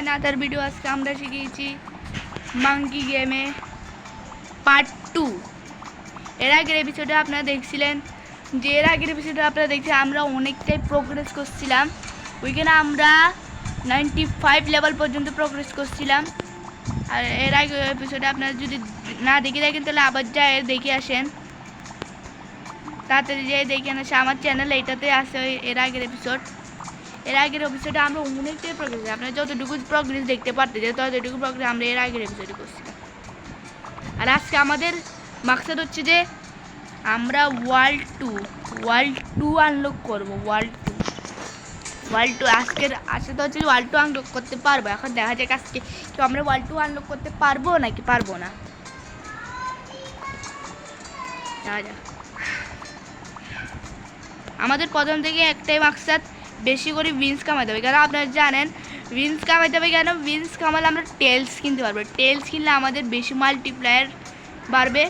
Another video. আজকে আমরা শিখেছি মাঙ্কি গেমে পার্ট 2। এর আগের এপিসোডে আপনারা দেখছিলেন যে আমরা অনেকটাই প্রোগ্রেস করছিলাম। ওইখানে আমরা 95 লেভেল পর্যন্ত প্রোগ্রেস করছিলাম। আর এর আগে এপিসোডে আপনারা যদি না দেখে থাকেন তাহলে আবার যায় দেখে আসেন, তাড়াতাড়ি যেয়ে দেখে আসে আমার চ্যানেল, এইটাতে আসে এর আগের এপিসোডে আমরা অনেকটাই প্রোগ্রেস, আপনারা যতটুকু প্রোগ্রেস দেখতে পারতেছে ততটুকু প্রোগ্রেস আমরা এর আগের এপিসোডে করছিলাম। আর আজকে আমাদের মাকসাদ হচ্ছে যে আমরা ওয়ার্ল্ড টু আনলক করবো। ওয়ার্ল্ড টু আজকের আশাটা হচ্ছে ওয়ার্ল্ড 2 আনলক করতে পারবো। এখন দেখা যাক আজকে তো আমরা ওয়ার্ল্ড 2 আনলক করতে পারবো নাকি পারবো না। দেখা যাক। আমাদের প্রথম থেকে একটাই মাকসাদ, বেশি করে উইন্স কামাইতে হবে। কারণ আপনারা জানেন উইন্স কামাইতে হবে কেন, উইন্স কামালে আমরা টেলস কিনতে পারবো। টেলস কিনলে আমাদের বেশি মাল্টিপ্লায়ার বাড়বে,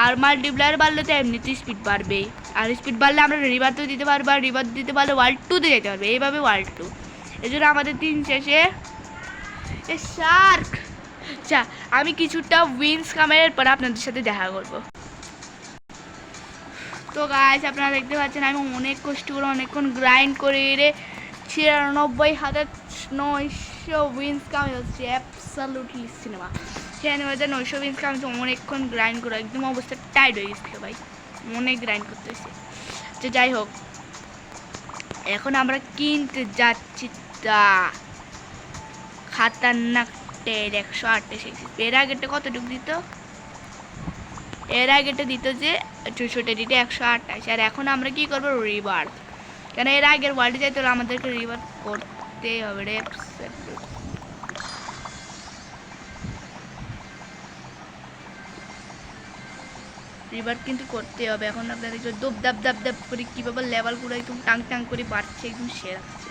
আর মাল্টিপ্লায়ার বাড়লে তো এমনিতেই স্পিড বাড়বে। আর স্পিড বাড়লে আমরা রিভার তো দিতে পারবো, আর রিভার দিতে পারলে ওয়ার্ল্ড 2-তে যেতে পারবে। এইভাবে ওয়ার্ল্ড 2। এই জন্য আমাদের দিন শেষে শার্ক। আচ্ছা, আমি কিছুটা উইন্স কামাইয়ের পর আপনাদের সাথে দেখা করবো। তো গাইস, আপনারা দেখতে পাচ্ছেন আমি অনেক কষ্ট করে অনেকক্ষণ গ্রাইন্ড করে 96,900 উইন্স কামাই হচ্ছে। অ্যাবসলিউটলি সিনেমা 96,900 উইন্স কামাই অনেকক্ষণ গ্রাইন্ড করে একদম অবস্থা টাইট হয়ে গেছিল ভাই, অনেক গ্রাইন্ড করতেছে। তো যাই হোক, এখন আমরা কিনতে যাচ্ছি তা খাতারনাক টের 128। এর আগেরটা কতটুকু দিত? এর আগেটা দিত যে 64, 128। আর এখন আমরা কি করবো? রিভার। কেন এর আগের ওয়ার্ল্ডে যাইতে হলে আমাদেরকে রিভার করতেই হবে রে। রিভার কিন্তু করতে হবে। এখন আপনাদের দপ দাপ দাপ দাপ করে কীভাবে লেভেল করে একদম টাং টাং করে বাড়ছে, একদম সেরাচ্ছে।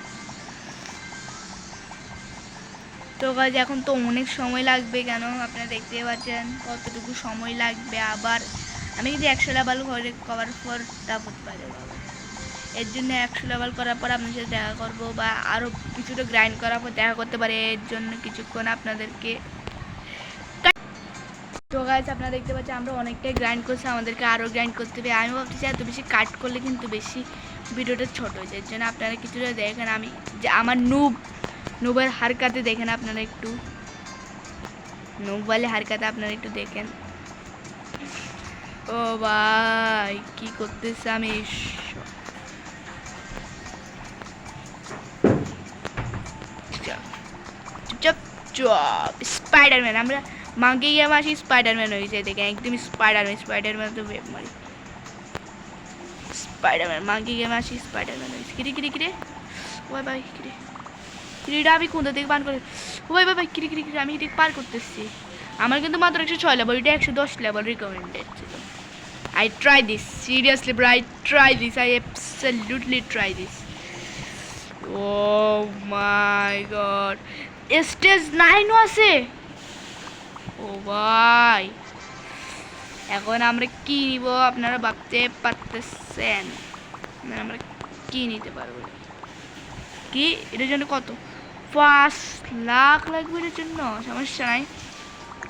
তো গাইজ এখন তো অনেক সময় লাগবে, কেন আপনারা দেখতে পাচ্ছেন কতটুকু সময় লাগবে। আবার আমি যদি 100 লেভেল করে কভার পর তা করতে পারি বাবা। এর জন্য 100 লেভেল করার পর আপনার সাথে দেখা করবো, বা আরও কিছুটা গ্রাইন্ড করার পর দেখা করতে পারে। এর জন্য কিছুক্ষণ আপনাদেরকে। তো গাইজ আপনারা দেখতে পাচ্ছেন আমরা অনেকটাই গ্রাইন্ড করছি, আমাদেরকে আরও গ্রাইন্ড করতে হবে। আমি ভাবতেছি এত বেশি কাট করলে কিন্তু বেশি ভিডিওটা ছোট হয়ে যায়। এর জন্য আপনারা কিছুটা দেখেন, আমি যে আমার নুবের হারকাতে দেখেন, আপনারা একটু নুবওয়ালে হারকাতে আপনারা একটু দেখেন। ও ভাই কি করতেছে আমি। চুপচাপ চুপ। স্পাইডারম্যান, আমরা মাঙ্কি গেম আসি স্পাইডারম্যান হয়েছে দেখেন, একদম স্পাইডারম্যান তো ওয়েব মারি। স্পাইডারম্যান মাঙ্কি গেম আসি স্পাইডারম্যান হয়েছে। কিরে ওই ভাই কিরিটা আমি কোথা থেকে পার করে, ওই ভাই কিরি আমি এটা পার করতেছি। আমার কিন্তু মাত্র 106 লেভেল, এটা 110 লেভেল রিকমেন্ডেড ছিল। I try this seriously bro, I absolutely try this. Oh my god, stage 9 আছে। ও ভাই এখন আমরা কি নিব আপনারা ভাবতে পারতেছেন? আমরা কি নিতে পারবো? কি এটার জন্য কত? 5 লাখ লাগবে এটার জন্য, সমস্যা নাই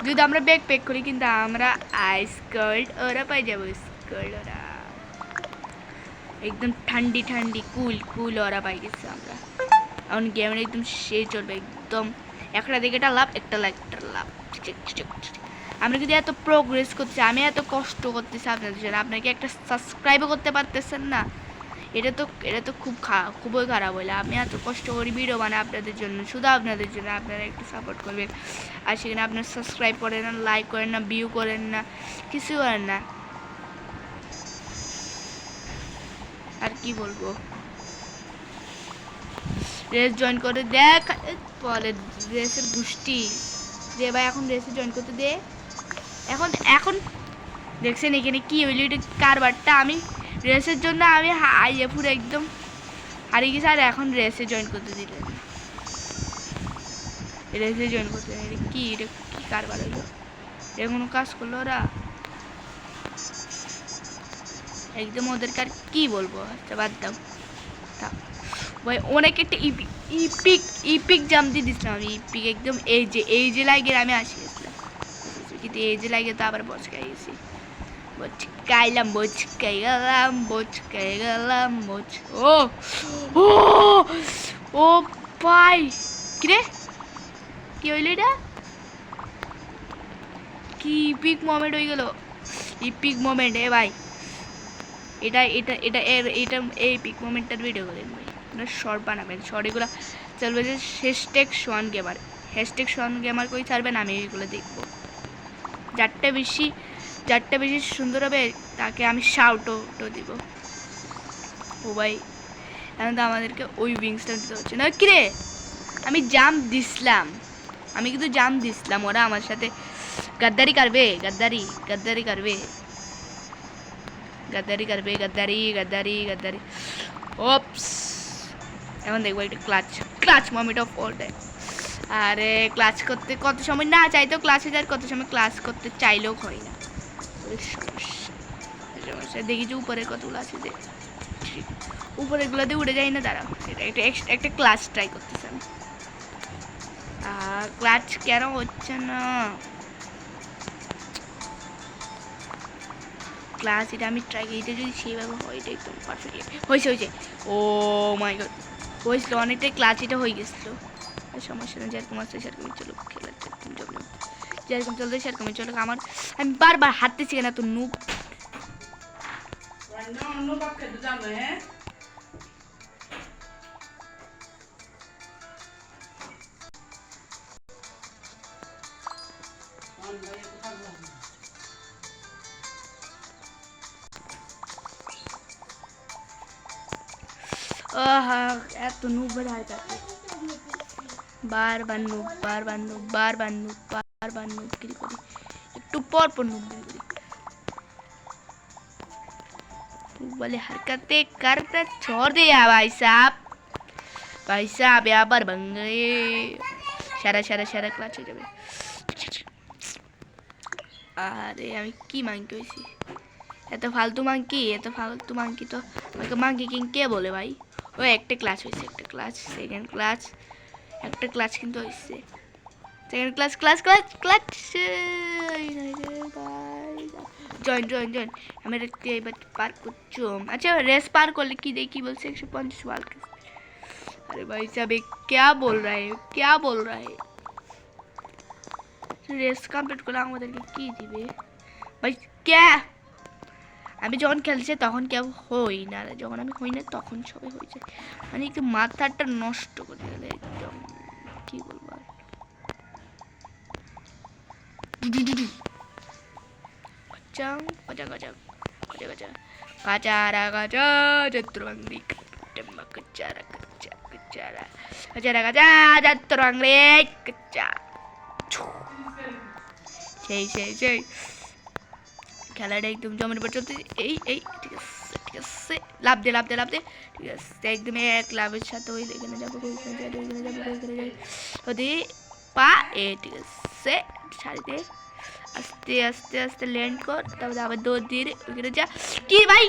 যদি আমরা ব্যাগ প্যাক করি। কিন্তু আমরা আইসকাল্ড ওরা পাই যাবো, স্কাল্ড ওরা একদম ঠান্ডি কুল ওরা পাই গেছে আমরা। এখন গেমের একদম সেই চলবে, একদম একটা দিকে একটা লাভ আমরা কিন্তু এত প্রোগ্রেস করছি, আমি এত কষ্ট করতেছি আপনাদের জন্য, আপনাকে একটা সাবস্ক্রাইবও করতে পারতেছেন না। এটা তো খুবই খারাপ হইলে। আমি এত কষ্ট করি ভিডিও বানাই আপনাদের জন্য, শুধু আপনাদের জন্য। আপনারা একটু সাপোর্ট করবেন, আর সেখানে আপনারা সাবস্ক্রাইব করেন না, লাইক করেন না, ভিউ করেন না, কিছু করেন না। আর কি বলবো, রেস জয়েন করে দেখ বলে রেসের গোষ্ঠী দে ভাই। এখন রেসে জয়েন করতে দে। এখন দেখছেন এখানে কি হইল এটা কারবারটা। আমি রেসের জন্য আমি হাইয়ে পুরো একদম হারিয়ে গেছি, আর এখন রেসে জয়েন করতে দিলেন। রেসে জয়েন করতে এটা কি কারবার হইলো? এটা কোনো কাজ করলো ওরা? একদম ওদেরকে আর কি বলবো, আচ্ছা বাদ দাও। ভাই অনেক একটা ইপিক ইপিক জাম দিয়ে দিচ্ছিলাম আমি, ইপিক একদম এই যে লাগে আমি আসি গেছিলাম, কিন্তু এই যে লাগে তো আবার বচকাই গেছি, বচকাই গেলাম ও ও ও ভাই কিরে কি হইল এটা, কি ইপিক মোমেন্ট হয়ে গেল, ইপিক মোমেন্ট এ ভাই, এটা এটা এটা এটা এই পিক মোমেন্টটার ভিডিও করেন ভাই, এটা শর্ট বানাবেন, শর্ট এগুলো চলবে যে হ্যাশট্যাগ শোয়ান গেমার কই ছাড়বেন, আমি এগুলো দেখবো, যারটা বেশি সুন্দর হবে তাকে আমি শাউটও দিব। ও ভাই এখন তো আমাদেরকে ওই উইংসটা দিতে হচ্ছে না, কিরে আমি আমি কিন্তু জাম দিছিলাম, ওরা আমার সাথে গদ্দারি করবে, গদ্দারি ওপস, এখন দেখবো একটা clutch moment of all time. আরে ক্লাচ করতে কত সময় না চাইতেও ক্লাচে যায়, কত সময় ক্লাচ করতে চাইলেও হয় না, সমস্যা দেখি যে উপরে কতগুলো আছে, যে উপরে গুলো দিয়ে উড়ে যায় না, দাঁড়াও একটা ক্লাচ ট্রাই করতেছে আমি, ক্লাচ কেন হচ্ছে না, ক্লাস এটা আমি ট্রাই করি, এটা যদি সেইভাবে হয় এটা একদম পারফেক্টলি হয়েছে ও মাই গড হয়েছিল অনেকটাই, ক্লাচ এটা হয়ে গেছিলো, সমস্যা নেই, যেরকম আসছে সেরকমই চলো, খেলার যেরকম চলছে সেরকমই চলো, আমি বারবার হাঁটতেছি কেন, তো নুব এত নুব বাড়ায় থাকে, বারবার নুব কিরি করি, একটু পর নুব কিরি করি, वाले हरकतें करते छोड़ दिया भाई साहब यहाँ पर बन गए, সারা ক্লাচ হয়ে যাবে, আরে আমি কি মাংকি হয়েছি, এত ফালতু মাংকি তো আমাকে মাংকি কিং কে বলে ভাই, ও একটা ক্লাচ হয়েছে, সেকেন্ড ক্লাচ কিন্তু হয়েছে, সেকেন্ড ক্লাচ জয়েন আমি এবার পার করছি, আচ্ছা রেস পার করলে কি দেখি বলছে 150 ওয়ার্ল্ড, अरे भाई साहब क्या बोल रहा है রেস কমপ্লিট করলে আমাদেরকে কি দিবে ভাই, কে আমি যখন খেলছি তখন কেউ হই না, যখন আমি হই না তখন সবাই হয়ে যায়, মানে একটু মাথাটা নষ্ট করে গেলে একদম কি বলবো, সেই খেলাটা একদম জমের উপর চলতে, এই ঠিক আছে লাভ দে ঠিক আছে, একদম এক লাভের সাথে ওই এখানে যাবো পা এ ঠিক আছে, সারিতে আস্তে ল্যান্ড কর, তারপরে আবার দৌড় দিয়ে ওইখানে যা, কি ভাই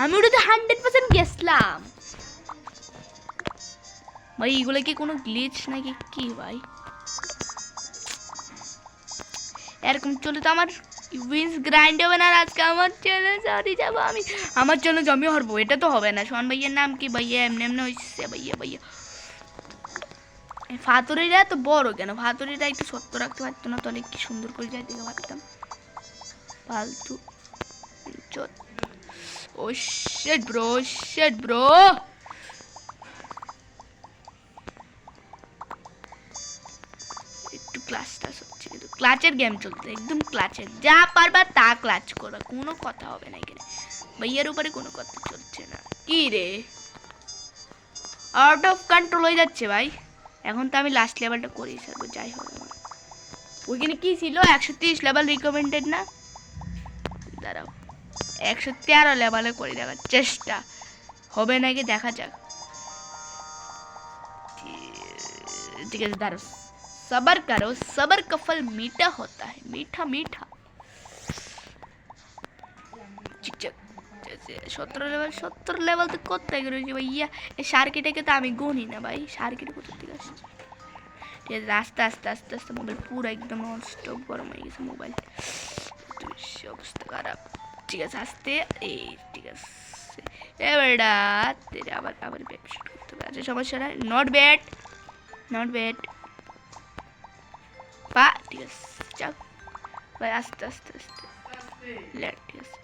আমি ওটাতে 100% গেছিলাম ভাই, এগুলো কি কোনো গ্লিচ নাকি কি ভাই, এরকম চলে তো আমার উইন্স গ্রাইন্ড হবে না, আজকে আমার চ্যালেঞ্জ হারিয়ে যাবো আমি, আমার চ্যালেঞ্জ আমি হারবো, এটা তো হবে না, সোহান ভাইয়ের নাম কি ভাইয়া, এমনি হচ্ছে ভাইয়া ফাতুরিটা তো বড় কেন, ফাতুরিটা একটু সত্য রাখতে পারতো না, তাহলে কি সুন্দর করে যাই দেখে পারতাম, ফালতু ও শিট ব্রো একটু ক্লাচটা হচ্ছে, কিন্তু ক্লাচের গেম চলতে একদম ক্লাচের, যা পারবা তা ক্লাচ করবা, কোনো কথা হবে না এখানে, ভাইয়ার উপরে কোনো কথা চলছে না, কি রে আউট অফ কন্ট্রোল হয়ে যাচ্ছে ভাই, এখন তো আমি লাস্ট লেভেলটা করেই ছাড়বো, যাই হোক আমার ওইখানে কি ছিল 130 লেভেল রিকমেন্ডেড না, দাঁড়াও 113 লেভেলে করে দেখার চেষ্টা হবে নাকি দেখা যাক, ঠিক আছে দাঁড়াও सबर करो, सबर का फल मीठा होता है, मीठा আছে 17 লেভেল তো কোথায় রয়েছে ভাইয়া? এই সার্কিটাকে তো আমি গুনি না ভাই, সার্কিট কোথা থেকে আসছে? ঠিক আছে, আস্তে আস্তে আস্তে আস্তে মোবাইল পুরো একদম নন স্টপ গরম হয়ে গেছে মোবাইল, অবস্থা খারাপ। ঠিক আছে আস্তে, এই ঠিক আছে এবারটা আবার আবার ব্যবসা করতে হবে। আচ্ছা সমস্যা নাই, নট ব্যাড নট ব্যাড পা। ঠিক আছে যাও ভাই, আস্তে আস্তে আস্তে লেট, ঠিক আছে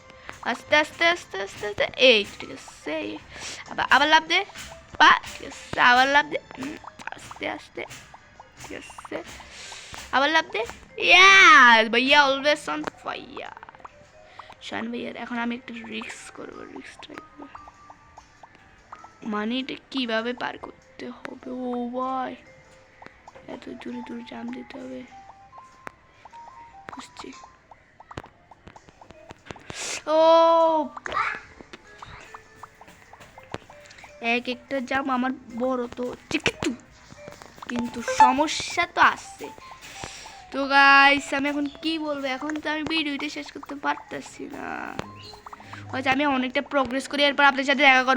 আস্তে আস্তে আস্তে আস্তে আস্তে, এই ঠিক আছে আবার আবার লাভ দে পা, ঠিক আছে আবার লাভ দে, আস্তে আস্তে, ঠিক আছে আবার লাভ দে, ইয়াস ভাইয়া অলওয়েজ অন ফায়ার। শান ভাইয়ার এখন আমি একটা রিস্ক করবো, রিস্ক ট্রাই করবো, মানে এটা কীভাবে পার করতে হবে। ও ভাই এত দূরে দূরে জাম দিতে হবে, বুঝছি। ও এক একটা জাম আমার বড় তো হচ্ছে, কিন্তু সমস্যা তো আসছে। তো গাইস আমি এখন কি বলবো, এখন তো আমি ভিডিওটা শেষ করতে পারতেছি না, হয়তো আমি অনেকটা প্রোগ্রেস করি, এরপর আপনার সাথে দেখা করবো।